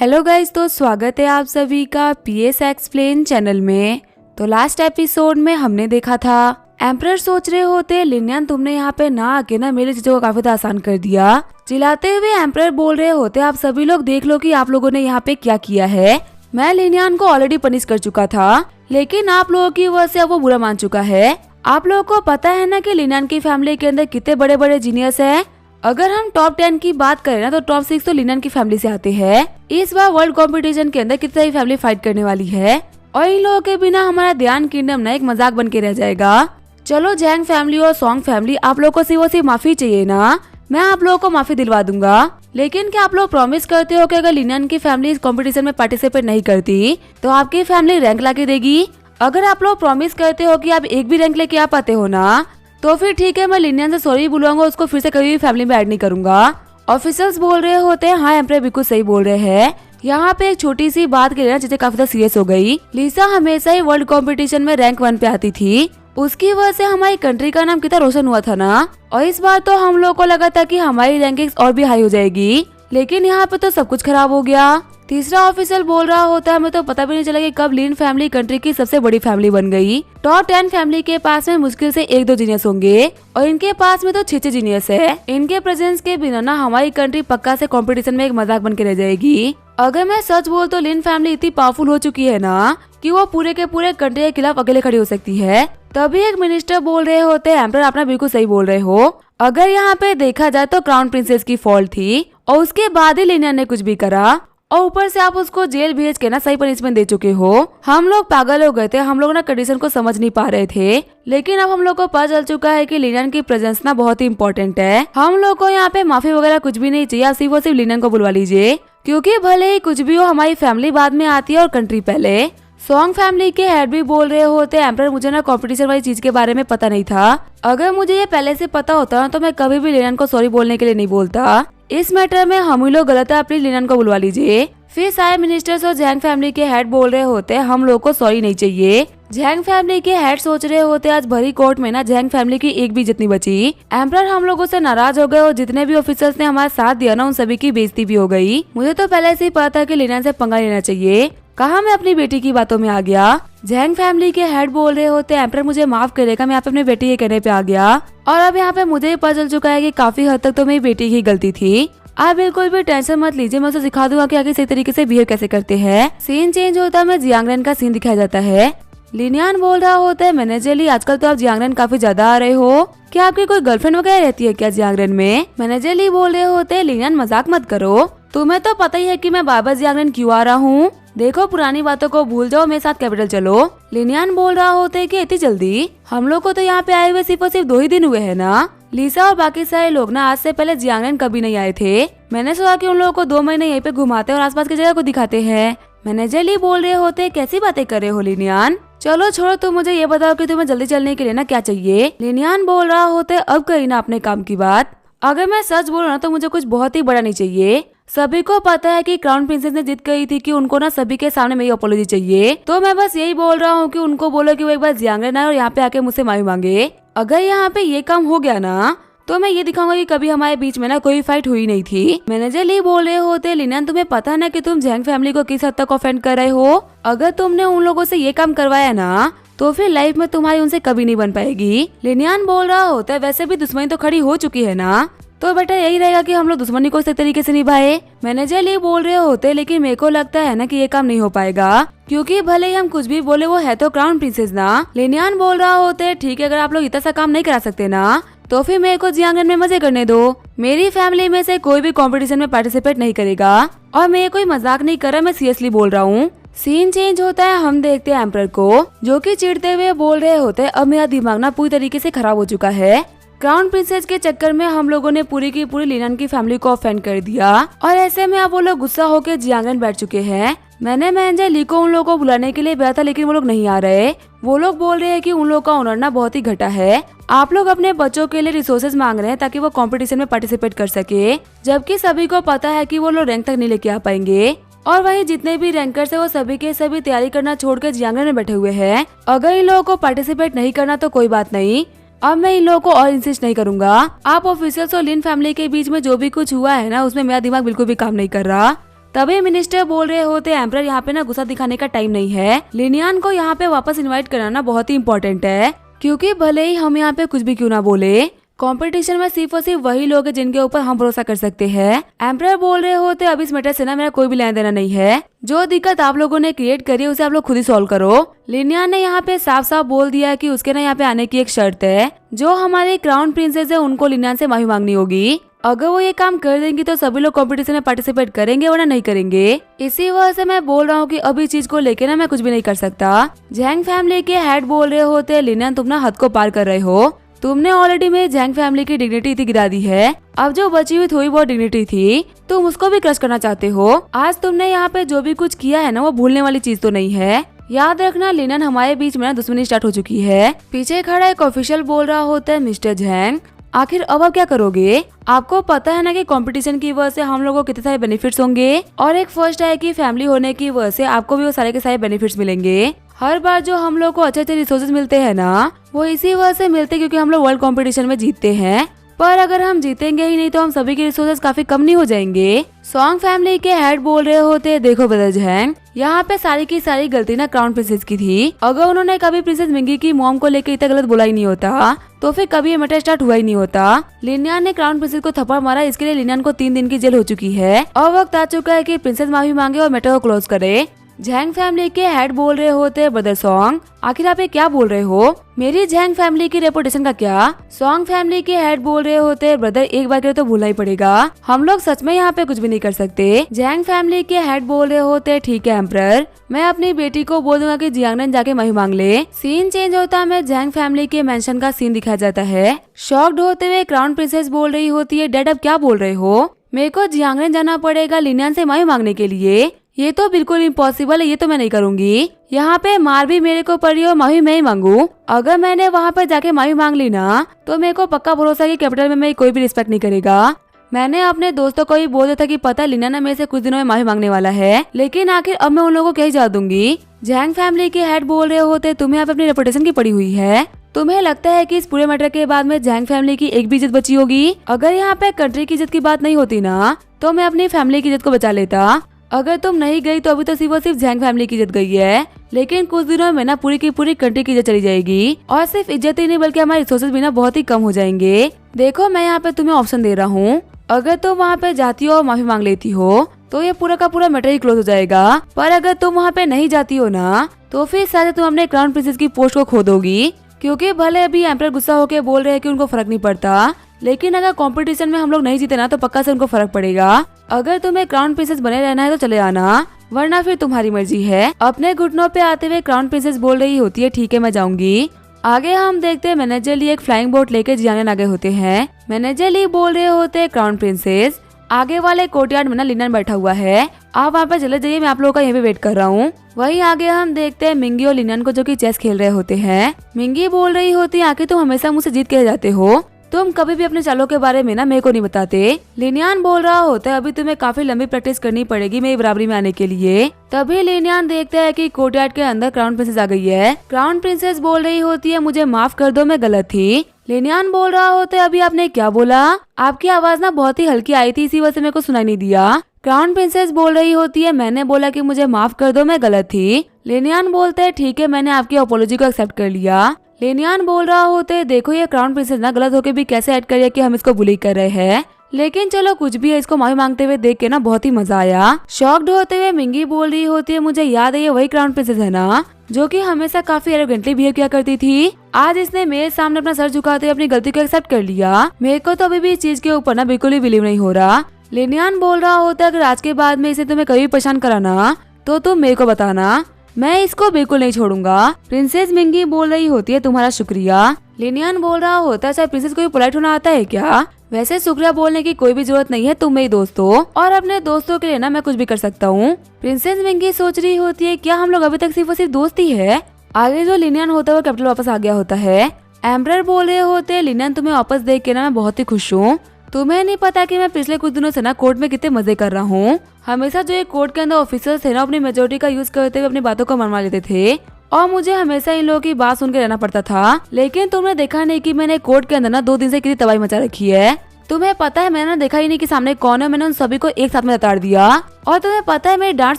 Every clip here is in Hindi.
हेलो गाइस, तो स्वागत है आप सभी का पीएस एक्सप्लेन चैनल में। तो लास्ट एपिसोड में हमने देखा था एम्परर सोच रहे होते लिनियन तुमने यहाँ पे ना आके ना मेरी चीजों को काफी आसान कर दिया। चिल्लाते हुए एम्परर बोल रहे होते आप सभी लोग देख लो कि आप लोगों ने यहाँ पे क्या किया है। मैं लिनियन को ऑलरेडी पनिश कर चुका था, लेकिन आप लोगों की वजह से अब वो बुरा मान चुका है। आप लोगों को पता है ना कि लिनियन की फैमिली के अंदर कितने बड़े बड़े जीनियस है। अगर हम टॉप 10 की बात करें ना तो टॉप 6 तो लिनियन की फैमिली से आते हैं। इस बार वर्ल्ड कंपटीशन के अंदर कितनी सारी फैमिली फाइट करने वाली है और इन लोगों के बिना हमारा ध्यान किंगडम ना एक मजाक बन के रह जाएगा। चलो जैंग फैमिली और सॉन्ग फैमिली, आप लोगों को सिर्फ माफी चाहिए ना, मैं आप लोगों को माफी दिलवा दूंगा। लेकिन क्या आप लोग प्रॉमिस करते हो कि अगर लिनियन की फैमिली इस कंपटीशन में पार्टिसिपेट नहीं करती तो आपकी फैमिली रैंक लाके देगी? अगर आप लोग प्रॉमिस करते हो कि आप एक भी रैंक लेके आ पाते हो ना तो फिर ठीक है, मैं लिनियन से सॉरी बुलाऊंगा, उसको फिर से कभी भी फैमिली में ऐड नहीं करूंगा। ऑफिसर्स बोल रहे होते हैं हाँ एम्परर बिल्कुल सही बोल रहे हैं। यहाँ पे एक छोटी सी बात के लिए ना चीजें काफी ज्यादा सीरियस हो गई। लिसा हमेशा ही वर्ल्ड कंपटीशन में रैंक 1 पे आती थी, उसकी वजह से हमारी कंट्री का नाम कितना रोशन हुआ था ना। और इस बार तो हम लोग को लगा था कि हमारी रैंकिंग और भी हाई हो जाएगी, लेकिन यहाँ पे तो सब कुछ खराब हो गया। तीसरा ऑफिसर बोल रहा होता है हमें तो पता भी नहीं चला कि कब लिन फैमिली कंट्री की सबसे बड़ी फैमिली बन गई। टॉप 10 फैमिली के पास में मुश्किल से 1-2 जीनियस होंगे और इनके पास में तो 6 जीनियस है। इनके प्रेजेंस के बिना ना हमारी कंट्री पक्का से कंपटीशन में एक मजाक बन के रह जाएगी। अगर मैं सच बोल तो लिन फैमिली इतनी पावरफुल हो चुकी है ना कि वो पूरे के पूरे कंट्री के खिलाफ अकेले खड़ी हो सकती है। तभी एक मिनिस्टर बोल रहे होते हैं एम्परर आपने बिल्कुल सही बोल रहे हो, अगर यहाँ पे देखा जाए तो क्राउन प्रिंसेस की फॉल्ट थी और उसके बाद ही लिनियन ने कुछ भी करा और ऊपर से आप उसको जेल भेज के ना सही पनिशमेंट दे चुके हो। हम लोग पागल हो गए थे, हम लोग ना कंडीशन को समझ नहीं पा रहे थे, लेकिन अब हम लोग को पता चल चुका है कि लिनियन की प्रेजेंस ना बहुत ही इम्पोर्टेंट है। हम लोग को यहाँ पे माफी वगैरह कुछ भी नहीं चाहिए, आप सिर्फ लिनियन को बुलवा लीजिए, क्योंकि भले ही कुछ भी हो हमारी फैमिली बाद में आती है और कंट्री पहले। सॉन्ग फैमिली के हेड भी बोल रहे होते एम्परर मुझे ना कंपटीशन वाली चीज के बारे में पता नहीं था, अगर मुझे ये पहले से पता होता तो मैं कभी भी लिनियन को सॉरी बोलने के लिए नहीं बोलता। इस मैटर में हम ही लोग गलत है, अपनी लिनियन को बुलवा लीजिए। फिर सारे मिनिस्टर्स और जैंग फैमिली के हेड बोल रहे होते हैं हम लोग को सॉरी नहीं चाहिए। जैंग फैमिली के हेड सोच रहे होते आज भरी कोर्ट में ना जैंग फैमिली की एक भी जितनी बची। एम्परर हम लोगों से नाराज हो गए और जितने भी ऑफिसर्स ने हमारा साथ दिया ना उन सभी की बेइज्जती भी हो गई। मुझे तो पहले से ही पता था कि लिनियन से पंगा लेना चाहिए, कहा मैं अपनी बेटी की बातों में आ गया। जैंग फैमिली के हेड बोल रहे होते एम्परर मुझे माफ करेगा, मैं यहाँ पे अपनी बेटी के कहने पे आ गया और अब यहाँ पे मुझे ही पता चल चुका है कि काफी हद तक तो मेरी बेटी की गलती थी। आप बिल्कुल भी टेंशन मत लीजिए, मैं उसे सिखा दूंगा कि आगे सही तरीके से बिहेव कैसे करते हैं। सीन चेंज होता है, मैं जियांगरेन का सीन दिखाया जाता है। लिनियन बोल रहा होता है मैनेजर ली आजकल तो आप जियांगरेन काफी ज्यादा आ रहे हो, क्या आपकी कोई गर्लफ्रेंड वगैरह रहती है क्या जियांगरेन में? मैनेजर ली बोल रहे होते हैं लिनियन मजाक मत करो, तुम्हें तो पता ही है कि मैं बार बार जियांगरेन क्यों आ रहा हूँ, देखो पुरानी बातों को भूल जाओ, मेरे साथ कैपिटल चलो। लिनियन बोल रहा होता है कि इतनी जल्दी, हम लोग को तो यहाँ पे आए हुए सिर्फ 2 ही दिन हुए हैं ना। लिसा और बाकी सारे लोग ना आज से पहले जियांगरेन कभी नहीं आए थे, मैंने सोचा कि उन लोगों को 2 महीने यहीं पे घुमाते और आसपास की जगह को दिखाते हैं। मैनेजर ली बोल रहे होते कैसी बातें कर रहे हो लिनियन, चलो छोड़ो, तुम मुझे ये बताओ कि तुम्हें जल्दी चलने के लिए ना क्या चाहिए। लिनियन बोल रहा होते अब कही ना अपने काम की बात, अगर मैं सच बोलूं ना तो मुझे कुछ बहुत ही बड़ा नहीं चाहिए। सभी को पता है कि क्राउन प्रिंसेस ने जिद कही थी कि उनको ना सभी के सामने मेरी अपोलॉजी चाहिए, तो मैं बस यही बोल रहा हूँ कि उनको बोलो कि वो एक बार जियांगरेन आए और यहाँ पे आके मुझसे माफी मांगे। अगर यहाँ पे ये काम हो गया ना तो मैं ये दिखाऊंगा कि कभी हमारे बीच में ना कोई फाइट हुई नहीं थी। मैनेजर ली बोल रहे होते लिनियन तुम्हें पता है ना कि तुम जैंग फैमिली को किस हद तक ऑफेंड कर रहे हो, अगर तुमने उन लोगों से ये काम करवाया ना तो फिर लाइफ में तुम्हारी उनसे कभी नहीं बन पाएगी। लिनियन बोल रहा होता है वैसे भी दुश्मनी तो खड़ी हो चुकी है ना, तो बेटा यही रहेगा कि हम लोग दुश्मनी को सही तरीके से निभाए। मैनेजर ये बोल रहे होते लेकिन मेरे को लगता है ना कि ये काम नहीं हो पाएगा, क्योंकि भले ही हम कुछ भी बोले वो है तो क्राउन प्रिंसेस ना। लिनियन बोल रहा होते ठीक है, अगर आप लोग इतना सा काम नहीं करा सकते ना तो फिर मेरे को जियांगरेन में मजे करने दो, मेरी फैमिली में से कोई भी कंपटीशन में पार्टिसिपेट नहीं करेगा और मैं कोई मजाक नहीं कर रहा, मैं सीरियसली बोल रहा हूँ। सीन चेंज होता है, हम देखते हैं एम्परर को जो कि चिढ़ते हुए बोल रहे होते अब मेरा दिमाग ना पूरी तरीके से खराब हो चुका है, क्राउन प्रिंसेस के चक्कर में हम लोगों ने पूरी की पूरी लिनियन की फैमिली को ऑफेंड कर दिया और ऐसे में अब वो लोग गुस्सा होकर जियांगरेन बैठ चुके हैं। मैंने मैनेजर ली को उन लोगों को बुलाने के लिए भेजा था, लेकिन वो लोग नहीं आ रहे। वो लोग बोल रहे हैं कि उन लोगों का ऑनर ना बहुत ही घटा है, आप लोग अपने बच्चों के लिए रिसोर्सेज मांग रहे हैं ताकि वो कंपटीशन में पार्टिसिपेट कर सके, जबकि सभी को पता है कि वो लोग रैंक तक नहीं लेके आ पाएंगे। और वहीं जितने भी रैंकर्स है वो सभी के सभी तैयारी करना छोड़कर जियांगरेन में बैठे हुए हैं। अगर इन लोगों को पार्टिसिपेट नहीं करना तो कोई बात नहीं, अब मैं इन लोगों को और इंसिस्ट नहीं करूंगा। आप ऑफिसर्स और लिन फैमिली के बीच में जो भी कुछ हुआ है ना उसमें मेरा दिमाग बिल्कुल भी काम नहीं कर रहा। तभी मिनिस्टर बोल रहे होते एम्परर यहाँ पे ना गुस्सा दिखाने का टाइम नहीं है, लिनियन को यहाँ पे वापस इनवाइट कराना बहुत ही इम्पोर्टेंट है, क्योंकि भले ही हम यहाँ पे कुछ भी क्यों ना बोले, कंपटीशन में सिर्फ और सिर्फ वही लोग हैं जिनके ऊपर हम भरोसा कर सकते हैं। एम्परर बोल रहे होते अब इस मैटर से ना मेरा कोई भी लेना देना नहीं है, जो दिक्कत आप लोगों ने क्रिएट करी है उसे आप लोग खुद ही सॉल्व करो। लिनियन ने यहाँ पे साफ साफ बोल दिया कि उसके ना यहाँ पे आने की एक शर्त है, जो हमारी क्राउन प्रिंसेस है उनको लिनियन से माफी मांगनी होगी। अगर वो ये काम कर देंगी तो सभी लोग कंपटीशन में पार्टिसिपेट करेंगे वरना नहीं करेंगे। इसी वजह से मैं बोल रहा हूँ कि अभी चीज को लेके ना मैं कुछ भी नहीं कर सकता। जैंग फैमिली के हेड बोल रहे होते लिनियन तुम ना हद को पार कर रहे हो, तुमने ऑलरेडी मेरी जैंग फैमिली की डिग्निटी थी गिरा दी है, अब जो बची हुई थोड़ी बहुत डिग्निटी थी तुम उसको भी क्रश करना चाहते हो। आज तुमने यहाँ पे जो भी कुछ किया है ना वो भूलने वाली चीज तो नहीं है। याद रखना लिनियन हमारे बीच में ना दुश्मनी स्टार्ट हो चुकी है। पीछे खड़ा एक ऑफिशियल बोल रहा होता है मिस्टर जैंग आखिर अब आप क्या करोगे? आपको पता है ना कि कंपटीशन की वजह से हम लोगों को कितने सारे बेनिफिट्स होंगे, और एक फर्स्ट है कि फैमिली होने की वजह से आपको भी वो सारे के सारे बेनिफिट्स मिलेंगे। हर बार जो हम लोग को अच्छे अच्छे रिसोर्सेज मिलते हैं ना वो इसी वजह से मिलते क्योंकि हम लोग वर्ल्ड कंपटीशन में जीतते हैं, पर अगर हम जीतेंगे ही नहीं तो हम सभी के रिसोर्सेज काफी कम नहीं हो जाएंगे। सॉन्ग फैमिली के हेड बोल रहे होते देखो ब्रदर जैंग, यहाँ पे सारी की सारी गलती ना क्राउन प्रिंसेस की थी। अगर उन्होंने कभी प्रिंसेस मिंगी की मॉम को लेकर इतना गलत बोला ही नहीं होता तो फिर कभी ये मैटर स्टार्ट हुआ ही नहीं होता। लिनियन ने क्राउन प्रिंसेस को थप्पड़ मारा, इसके लिए लिनियन को 3 दिन की जेल हो चुकी है और वक्त आ चुका है कि प्रिंसेस माफी मांगे और मैटर को क्लोज करे। जैंग फैमिली के हेड बोल रहे होते ब्रदर सॉन्ग आखिर आप ये क्या बोल रहे हो? मेरी जैंग फैमिली की रेपुटेशन का क्या? सॉन्ग फैमिली के हेड बोल रहे होते ब्रदर एक बार के तो भूलना ही पड़ेगा, हम लोग सच में यहाँ पे कुछ भी नहीं कर सकते। जैंग फैमिली के हेड बोल रहे होते ठीक है एम्परर, मैं अपनी बेटी को बोल दूंगा कि जियांगनेन जाके माफी मांग ले। सीन चेंज होता है, जैंग फैमिली के मेंशन का सीन दिखाया जाता है। शॉक्ड होते हुए क्राउन प्रिंसेस बोल रही होती है डैड अब क्या बोल रहे हो? मेरे को जियांगनेन जाना पड़ेगा लिनियन से माफी मांगने के लिए? ये तो बिल्कुल इम्पॉसिबल है, ये तो मैं नहीं करूंगी। यहाँ पे मार भी मेरे को पड़ी और माफी मैं ही मांगू। अगर मैंने वहाँ पर जाके माफी मांग ली ना तो मेरे को पक्का भरोसा है कि कैपिटल में मेरी कोई भी रिस्पेक्ट नहीं करेगा। मैंने अपने दोस्तों को ही बोल दिया था कि पता लिनियन मेरे से कुछ दिनों में माफी मांगने वाला है, लेकिन आखिर अब मैं उन लोगों को क्या ही जा दूंगी। जैंग फैमिली के हेड बोल रहे होते तुम्हें यहाँ पे अपनी रेपुटेशन की पड़ी हुई है, तुम्हें लगता है कि इस पूरे मैटर के बाद में जैंग फैमिली की एक भी इज्जत बची होगी? अगर यहाँ पे कंट्री की इज्जत की बात नहीं होती ना तो मैं अपनी फैमिली की इज्जत को बचा लेता। अगर तुम नहीं गई तो अभी तो सिर्फ और सिर्फ जैंग फैमिली की इज्जत गई है, लेकिन कुछ दिनों में ना पूरी की पूरी कंट्री की इज्जत चली जाएगी, और सिर्फ इज्जत ही नहीं बल्कि हमारे रिसोर्सेज भी ना बहुत ही कम हो जाएंगे। देखो मैं यहाँ पे तुम्हें ऑप्शन दे रहा हूँ, अगर तुम वहाँ पे जाती हो और माफी मांग लेती हो तो ये पूरा का पूरा मैटर ही क्लोज हो जाएगा, पर अगर तुम वहाँ पे नहीं जाती हो ना तो फिर शायद तुम अपने क्राउन प्रिंसेस की पोस्ट को खो दोगी, क्योंकि भले अभी एम्परर गुस्सा होकर बोल रहे हैं कि उनको फर्क नहीं पड़ता, लेकिन अगर कंपटीशन में हम लोग नहीं जीते ना तो पक्का से उनको फर्क पड़ेगा। अगर तुम्हें क्राउन प्रिंसेस बने रहना है तो चले आना, वरना फिर तुम्हारी मर्जी है। अपने घुटनों पे आते हुए क्राउन प्रिंसेस बोल रही होती है ठीक है मैं जाऊंगी। आगे हम देखते हैं मैनेजर ली एक फ्लाइंग बोट लेके जियांगनेन आगे होते हैं। मैनेजर ली बोल रहे होते हैं क्राउन प्रिंसेस आगे वाले कोर्टयार्ड में ना लिनियन बैठा हुआ है, आप वहाँ पे चले जाइए, मैं आप लोगों का यहाँ पे वेट कर रहा हूँ। वहीं आगे हम देखते हैं मिंगी और लिनियन को जो कि चेस खेल रहे होते हैं। मिंगी बोल रही होती है आखिर तुम हमेशा मुझसे जीत के जाते हो, तुम कभी भी अपने चालों के बारे में ना मेरे को नहीं बताते। लिनियन बोल रहा होता है अभी तुम्हें काफी लंबी प्रैक्टिस करनी पड़ेगी मेरी बराबरी में आने के लिए। तभी लिनियन देखता है कि कोर्टयार्ड के अंदर क्राउन प्रिंसेस आ गई है। क्राउन प्रिंसेस बोल रही होती है मुझे माफ कर दो मैं गलत थी। लिनियन बोल रहा होता है अभी आपने क्या बोला? आपकी आवाज ना बहुत ही हल्की आई थी इसी वजह से मेरे को सुनाई नहीं दिया। क्राउन प्रिंसेस बोल रही होती है मैंने बोला कि मुझे माफ कर दो मैं गलत थी। लिनियन बोलते है ठीक है मैंने आपकी अपोलॉजी को एक्सेप्ट कर लिया। लिनियन बोल रहा होते है देखो ये क्राउन प्रिंसेस ना गलत होके भी कैसे ऐड करिए कि हम इसको बुली कर रहे हैं, लेकिन चलो कुछ भी है, इसको माफी मांगते हुए देख के ना बहुत ही मजा आया। शॉक्ड होते हुए मिंगी बोल रही होती है मुझे याद है ये वही क्राउन प्रिंसेस है ना जो कि हमेशा काफी एरोगेंटली बिहेव किया करती थी। आज इसने मेरे सामने अपना सर झुकाते हुए अपनी गलती को एक्सेप्ट कर लिया। मेरे को तो अभी भी इस चीज के ऊपर ना बिल्कुल ही बिलीव नहीं हो रहा। लिनियन बोल रहा होता है अगर आज के बाद में इसे तुम्हें कभी परेशान कराना तो तुम मेरे को बताना, मैं इसको बिल्कुल नहीं छोड़ूंगा। प्रिंसेस मिंगी बोल रही होती है तुम्हारा शुक्रिया। लिनियन बोल रहा होता है शायद प्रिंसेस को भी पोलाइट होना आता है क्या? वैसे शुक्रिया बोलने की कोई भी जरूरत नहीं है, तुम मेरी दोस्त हो और अपने दोस्तों के लिए ना मैं कुछ भी कर सकता हूँ। प्रिंसेस मिंगी सोच रही होती है क्या हम लोग अभी तक सिर्फ और सिर्फ दोस्त ही है? आगे जो लिनियन होता है वो कैपिटल वापस आ गया होता है। एम्परर बोल रहे होते हैं लिनियन तुम्हें वापस देख के ना मैं बहुत ही खुश हूँ। तुम्हें नहीं पता कि मैं पिछले कुछ दिनों से ना कोर्ट में कितने मजे कर रहा हूँ। हमेशा जो ये कोर्ट के अंदर ऑफिसर्स थे ना अपनी मेजोरिटी का यूज करते हुए अपनी बातों को मनवा लेते थे और मुझे हमेशा इन लोगों की बात सुन के रहना पड़ता था, लेकिन तुमने देखा नहीं कि मैंने कोर्ट के अंदर ना 2 दिन से कितनी तबाही मचा रखी है। तुम्हें पता है मैंने देखा ही नहीं कि सामने कौन है, मैंने उन सभी को एक साथ में उतार दिया। और तुम्हें पता है मेरी डांट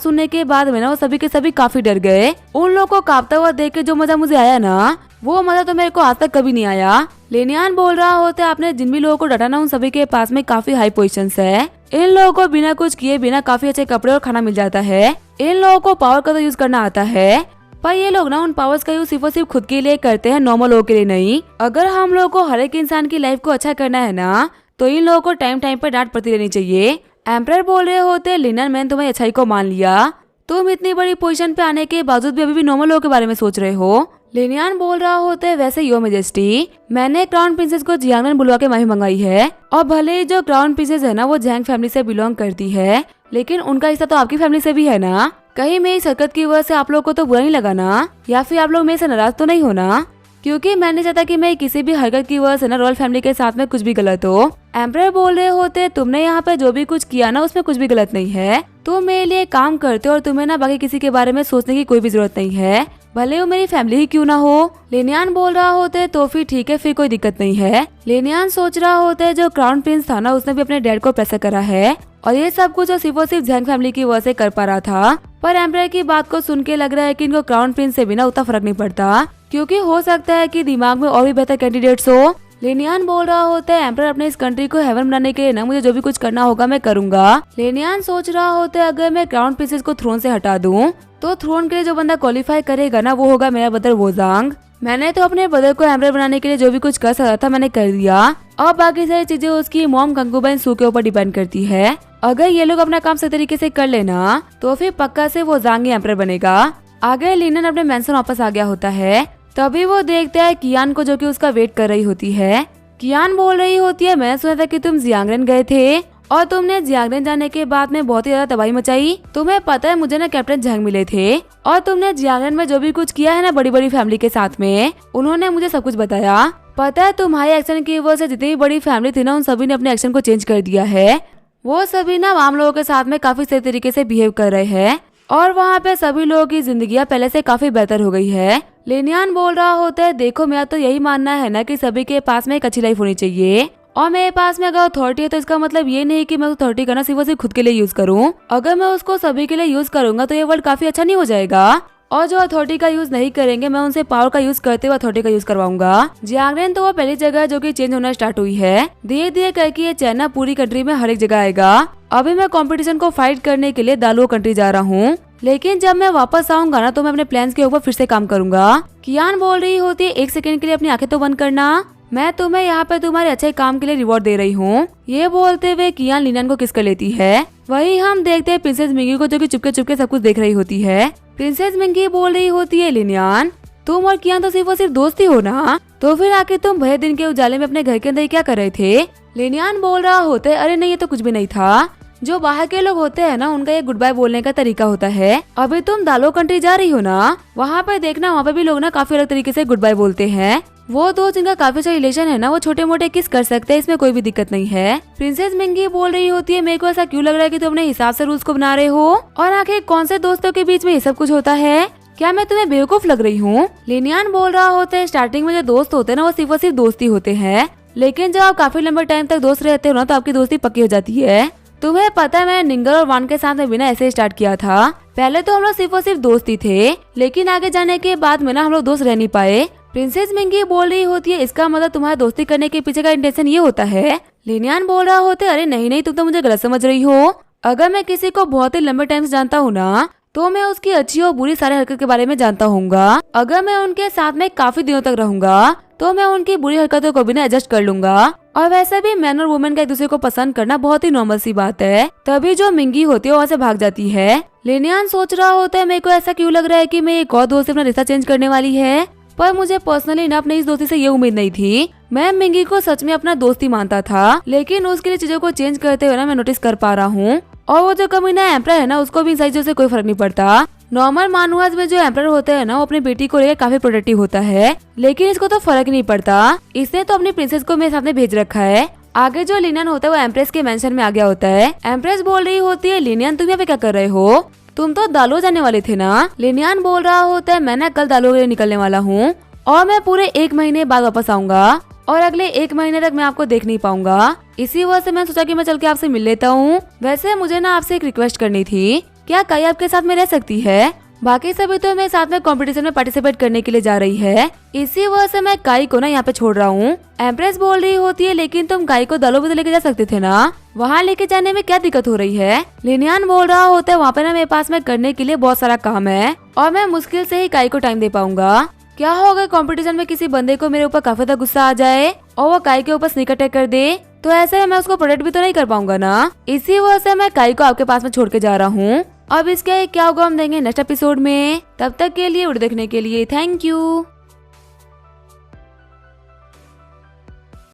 सुनने के बाद में ना वो सभी के सभी काफी डर गए। उन लोगों को कांपता हुआ देख के जो मजा मुझे आया ना, वो मजा तो मेरे को आज तक कभी नहीं आया। लेनियान बोल रहा होता है आपने जिन भी लोगों को डांटा ना उन सभी के पास में काफी हाई पोजीशंस है। इन लोगों को बिना कुछ किए बिना काफी अच्छे कपड़े और खाना मिल जाता है। इन लोगों को पावर का तो यूज करना आता है, पर ये लोग ना उन पावर्स का यूज सिर्फ और सिर्फ खुद के लिए करते हैं, नॉर्मल लोगों के लिए नहीं। अगर हम लोगों को हर एक इंसान की लाइफ को अच्छा करना है ना, तो इन लोगों को टाइम टाइम पर डांट पड़ती रहनी चाहिए। एम्परर बोल रहे होते लिनियन, मैंने तुम्हारी अच्छाई को मान लिया, तुम इतनी बड़ी पोजीशन पे आने के बावजूद भी अभी भी नॉर्मल लोगों के बारे में सोच रहे हो। लिनियन बोल रहा होता है वैसे योर मेजेस्टी, मैंने क्राउन प्रिंसेस को जियांगन बुलवा के माफी मंगाई है। और भले ही जो क्राउन प्रिंसेस है ना वो जैंग फैमिली से बिलोंग करती है, लेकिन उनका हिस्सा तो आपकी फैमिली से भी है ना। कहीं मेरी हरकत की वजह से आप लोग को तो बुरा नहीं लगा ना, या फिर आप लोग मेरे से नाराज तो नहीं हो ना? क्योंकि मैंने चाहता कि मैं किसी भी हरकत की वजह से ना रॉयल फैमिली के साथ में कुछ भी गलत हो। एम्परर बोल रहे होते तुमने यहाँ पे जो भी कुछ किया ना उसमें कुछ भी गलत नहीं है, तुम मेरे लिए काम करते हो और तुम्हें ना बाकी किसी के बारे में सोचने की कोई भी जरूरत नहीं है, भले वो मेरी फैमिली ही क्यों ना हो। लेनियान बोल रहा होते तो फिर ठीक है, फिर कोई दिक्कत नहीं है। लेनियान सोच रहा होता है जो क्राउन प्रिंस था ना उसने भी अपने डैड को प्रेशर करा है, और ये सब कुछ सिर्फ और सिर्फ जैंग फैमिली की वजह से कर पा रहा था। पर एम्परर की बात को सुन के लग रहा है कि इनको क्राउन प्रिंस से भी ना उतना फर्क नहीं पड़ता, क्योंकि हो सकता है कि दिमाग में और भी बेहतर कैंडिडेट्स हो। लेनियान बोल रहा होता है एम्परर अपने इस कंट्री को हेवन बनाने के लिए ना मुझे जो भी कुछ करना होगा मैं करूंगा। लेनियान सोच रहा होता है अगर मैं क्राउन प्रिंसेस को थ्रोन से हटा दूं तो थ्रोन के लिए जो बंदा क्वालिफाई करेगा ना वो होगा मेरा ब्रदर वोजांग। मैंने तो अपने ब्रदर को एम्परर बनाने के लिए जो भी कुछ कर सकता था मैंने कर दिया, और बाकी सारी चीजें उसकी मॉम कंकुबाइन सू के ऊपर डिपेंड करती है। अगर ये लोग अपना काम सही तरीके से कर लेना तो फिर पक्का से वो जांग ही एम्परर बनेगा। आगे लिनन अपने मेंशन वापस आ गया होता है, तभी वो देखता है कियान को जो कि उसका वेट कर रही होती है। कियान बोल रही होती है मैंने सुना था कि तुम जियांगरेन गए थे और तुमने जियांगरेन जाने के बाद में बहुत ही ज्यादा तबाही मचाई। तुम्हें पता है मुझे ना कैप्टन जंग मिले थे और तुमने जियांगरेन में जो भी कुछ किया है ना बड़ी बड़ी फैमिली के साथ में, उन्होंने मुझे सब कुछ बताया। पता है तुम्हारे एक्शन की वजह से जितनी भी बड़ी फैमिली थी ना उन सभी ने अपने एक्शन को चेंज कर दिया है। वो सभी ना आम लोगों के साथ में काफी सही तरीके से बिहेव कर रहे हैं और वहाँ पे सभी लोगों की जिंदगियाँ पहले से काफी बेहतर हो गई है। लेनियान बोल रहा होता है देखो मेरा तो यही मानना है ना कि सभी के पास में एक अच्छी लाइफ होनी चाहिए, और मेरे पास में अगर अथॉरिटी है तो इसका मतलब ये नहीं कि मैं अथॉरिटी करना सिर्फ और सिर्फ खुद के लिए यूज करूँ। अगर मैं उसको सभी के लिए यूज करूंगा तो ये वर्ल्ड काफी अच्छा नहीं हो जाएगा, और जो अथॉरिटी का यूज नहीं करेंगे मैं उनसे पावर का यूज करते हुए अथॉरिटी का यूज करवाऊंगा। जियांगरेन तो वो पहली जगह है जो कि चेंज होना स्टार्ट हुई है, धीरे धीरे करके ये चैना पूरी कंट्री में हर एक जगह आएगा। अभी मैं कंपटीशन को फाइट करने के लिए दालो कंट्री जा रहा हूँ, लेकिन जब मैं वापस आऊंगा ना तो मैं अपने प्लान्स के ऊपर फिर से काम करूंगा। कियान बोल रही होती है एक सेकंड के लिए अपनी आंखें तो बंद करना, मैं तुम्हें यहाँ पे तुम्हारे अच्छे काम के लिए रिवॉर्ड दे रही हूँ। ये बोलते हुए कियान लिनन को किस कर लेती है। वही हम देखते हैं प्रिंसेस मिंगी को जो कि चुपके चुपके सब कुछ देख रही होती है। प्रिंसेस मिंगी बोल रही होती है लिनियान तुम और कियान तो सिर्फ और सिर्फ दोस्ती हो ना, तो फिर आके तुम भले दिन के उजाले में अपने घर के अंदर क्या कर रहे थे। लिनियान बोल रहा होता है अरे नहीं ये तो कुछ भी नहीं था, जो बाहर के लोग होते हैं ना उनका ये गुड बाय बोलने का तरीका होता है। अभी तुम दालो कंट्री जा रही हो ना, वहाँ पे देखना वहाँ पे भी लोग ना काफी अलग तरीके से गुड बाय बोलते हैं। वो दो जिनका काफी अच्छा रिलेशन है ना वो छोटे मोटे किस कर सकते हैं, इसमें कोई भी दिक्कत नहीं है। प्रिंसेस मिंगी बोल रही होती है मेरे को ऐसा क्यों लग रहा है कि तुम अपने हिसाब से रूल्स को बना रहे हो, और आखिर कौन से दोस्तों के बीच में ये सब कुछ होता है, क्या मैं तुम्हें बेवकूफ लग रही हूँ। लिनियान बोल रहा होता है स्टार्टिंग में जो दोस्त होते हैं ना वो सिर्फ और सिर्फ दोस्ती होते हैं, लेकिन जब आप काफी लंबे टाइम तक दोस्त रहते हो ना तो आपकी दोस्ती पक्की हो जाती है। तुम्हें पता है मैंने निंगल और वान के साथ में बिना ऐसे स्टार्ट किया था। पहले तो हम लोग सिर्फ और सिर्फ दोस्ती थे, लेकिन आगे जाने के बाद में ना हम लोग दोस्त रह नहीं पाए। प्रिंसेस मिंगी बोल रही होती है इसका मतलब तुम्हारा दोस्ती करने के पीछे का इंटेंशन ये होता है। लिनियान बोल रहा होते अरे नहीं नहीं तुम तो मुझे गलत समझ रही हो। अगर मैं किसी को बहुत ही लंबे टाइम से जानता हूँ ना तो मैं उसकी अच्छी और बुरी सारी हरकत के बारे में जानता हूँगा। अगर मैं उनके साथ में काफी दिनों तक रहूंगा तो मैं उनकी बुरी हरकतों को भी ना एडजस्ट कर लूंगा। और वैसे भी मैन और वुमेन का एक दूसरे को पसंद करना बहुत ही नॉर्मल सी बात है, तभी जो मिंगी होती है वहाँ से भाग जाती है। लिनियान सोच रहा होता है मेरे को ऐसा क्यों लग रहा है कि मैं एक और दोस्त से अपना रिश्ता चेंज करने वाली है, पर मुझे पर्सनली ना अपने इस दोस्ती से ये उम्मीद नहीं थी। मैं मिंगी को सच में अपना दोस्ती मानता था, लेकिन उसके लिए चीजों को चेंज करते हुए ना मैं नोटिस कर पा रहा हूँ। और वो जो कमीना एम्परर है ना उसको भी इन सारी चीजों से कोई फर्क नहीं पड़ता। नॉर्मल मानुआज में जो एम्परर होता है ना वो अपनी बेटी को लेकर काफी प्रोटेक्टिव होता है, लेकिन इसको तो फर्क नहीं पड़ता। इसने तो अपनी प्रिंसेस को मेरे सामने भेज रखा है। आगे जो लिनियन होता है वो एम्प्रेस के मेंशन में आ गया होता है। एम्प्रेस बोल रही होती है लिनियन तुम यहाँ पे क्या कर रहे हो, तुम तो दालो जाने वाले थे ना। लिनियन बोल रहा होता है मैं ना कल दालो के लिए निकलने वाला हूँ और मैं पूरे 1 महीने बाद वापस आऊंगा। और अगले 1 महीने तक मैं आपको देख नहीं पाऊंगा। इसी वजह से मैं सोचा कि मैं चल के आपसे मिल लेता हूँ। वैसे मुझे ना आपसे एक रिक्वेस्ट करनी थी, क्या काई आपके साथ में रह सकती है? बाकी सभी तो मेरे साथ में कंपटीशन में पार्टिसिपेट करने के लिए जा रही है, इसी वजह से मैं काई को ना यहाँ पे छोड़ रहा हूँ। एम्प्रेस बोल रही होती है लेकिन तुम काई को दालो भी तो लेके जा सकते थे ना, वहाँ लेके जाने में क्या दिक्कत हो रही है? लिनियान बोल रहा होता है वहाँ पे ना मेरे पास में करने के लिए बहुत सारा काम है और मैं मुश्किल से ही काई को टाइम दे पाऊंगा। क्या होगा कंपटीशन में किसी बंदे को मेरे ऊपर काफी ज्यादा गुस्सा आ जाए और वो काई के ऊपर स्नीक अटैक कर दे, तो ऐसे में मैं उसको प्रोटेक्ट भी तो नहीं कर पाऊंगा ना। इसी वजह से मैं काई को आपके पास में छोड़ के जा रहा हूँ। अब इसके क्या होगा हम देंगे नेक्स्ट एपिसोड में। तब तक के लिए वीडियो देखने के लिए थैंक यू।